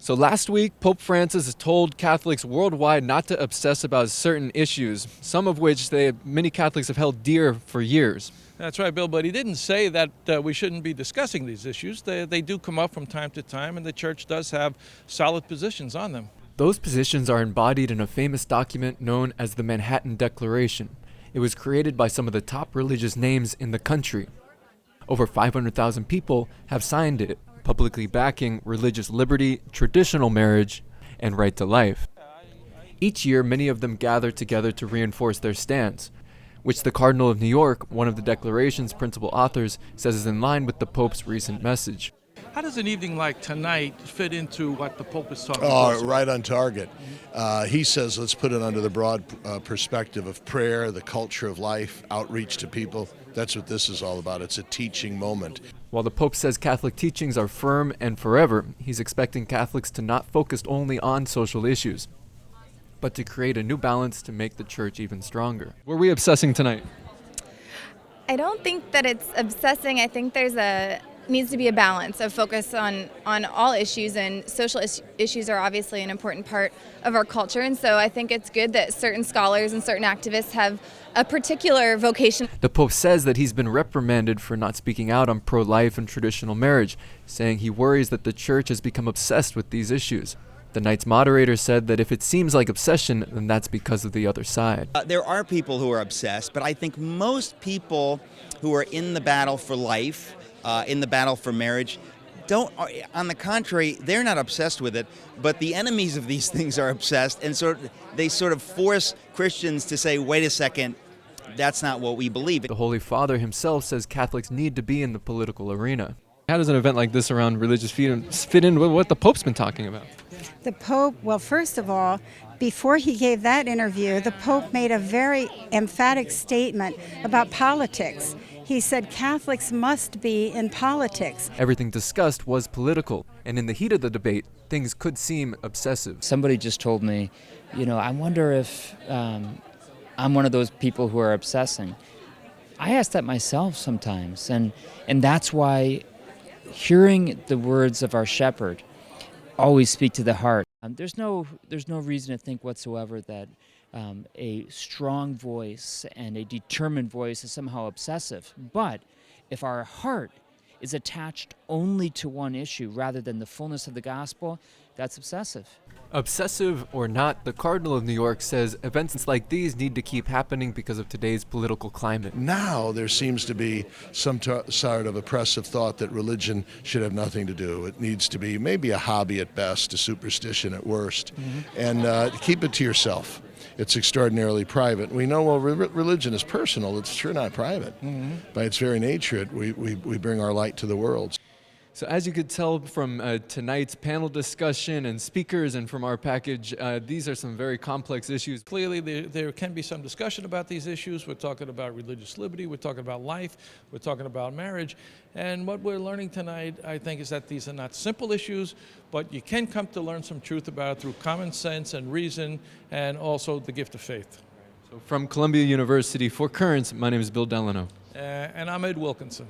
So last week, Pope Francis has told Catholics worldwide not to obsess about certain issues, some of which many Catholics have held dear for years. That's right, Bill, but he didn't say that we shouldn't be discussing these issues. They do come up from time to time, and the Church does have solid positions on them. Those positions are embodied in a famous document known as the Manhattan Declaration. It was created by some of the top religious names in the country. Over 500,000 people have signed it, publicly backing religious liberty, traditional marriage, and right to life. Each year, many of them gather together to reinforce their stance, which the Cardinal of New York, one of the Declaration's principal authors, says is in line with the Pope's recent message. How does an evening like tonight fit into what the Pope is talking about? Right on target. He says let's put it under the broad perspective of prayer, the culture of life, outreach to people. That's what this is all about. It's a teaching moment. While the Pope says Catholic teachings are firm and forever, he's expecting Catholics to not focus only on social issues, but to create a new balance to make the Church even stronger. Were we obsessing tonight? I don't think that it's obsessing. I think needs to be a balance of focus on all issues, and social issues are obviously an important part of our culture, and so I think it's good that certain scholars and certain activists have a particular vocation. The Pope says that he's been reprimanded for not speaking out on pro-life and traditional marriage, saying he worries that the Church has become obsessed with these issues. The night's moderator said that if it seems like obsession, then that's because of the other side. There are people who are obsessed, but I think most people who are in the battle for life, in the battle for marriage, on the contrary, they're not obsessed with it, but the enemies of these things are obsessed, and so they sort of force Christians to say, wait a second, that's not what we believe. The Holy Father himself says Catholics need to be in the political arena. How does an event like this around religious freedom fit in with what the Pope's been talking about? The Pope, well, first of all, before he gave that interview, the Pope made a very emphatic statement about politics. He said Catholics must be in politics. Everything discussed was political, and in the heat of the debate, things could seem obsessive. Somebody just told me, I wonder if I'm one of those people who are obsessing. I ask that myself sometimes, and that's why hearing the words of our shepherd always speak to the heart. There's no reason to think whatsoever that a strong voice and a determined voice is somehow obsessive. But if our heart is attached only to one issue rather than the fullness of the gospel, that's obsessive. Obsessive or not, the Cardinal of New York says events like these need to keep happening because of today's political climate. Now there seems to be some sort of oppressive thought that religion should have nothing to do. It needs to be maybe a hobby at best, a superstition at worst, and keep it to yourself. It's extraordinarily private. We know, religion is personal. It's sure not private. By its very nature, we bring our light to the world. So as you could tell from tonight's panel discussion and speakers and from our package, these are some very complex issues. Clearly, there can be some discussion about these issues. We're talking about religious liberty. We're talking about life. We're talking about marriage. And what we're learning tonight, I think, is that these are not simple issues, but you can come to learn some truth about it through common sense and reason, and also the gift of faith. So from Columbia University, for Currents, my name is Bill Delano. And I'm Ed Wilkinson.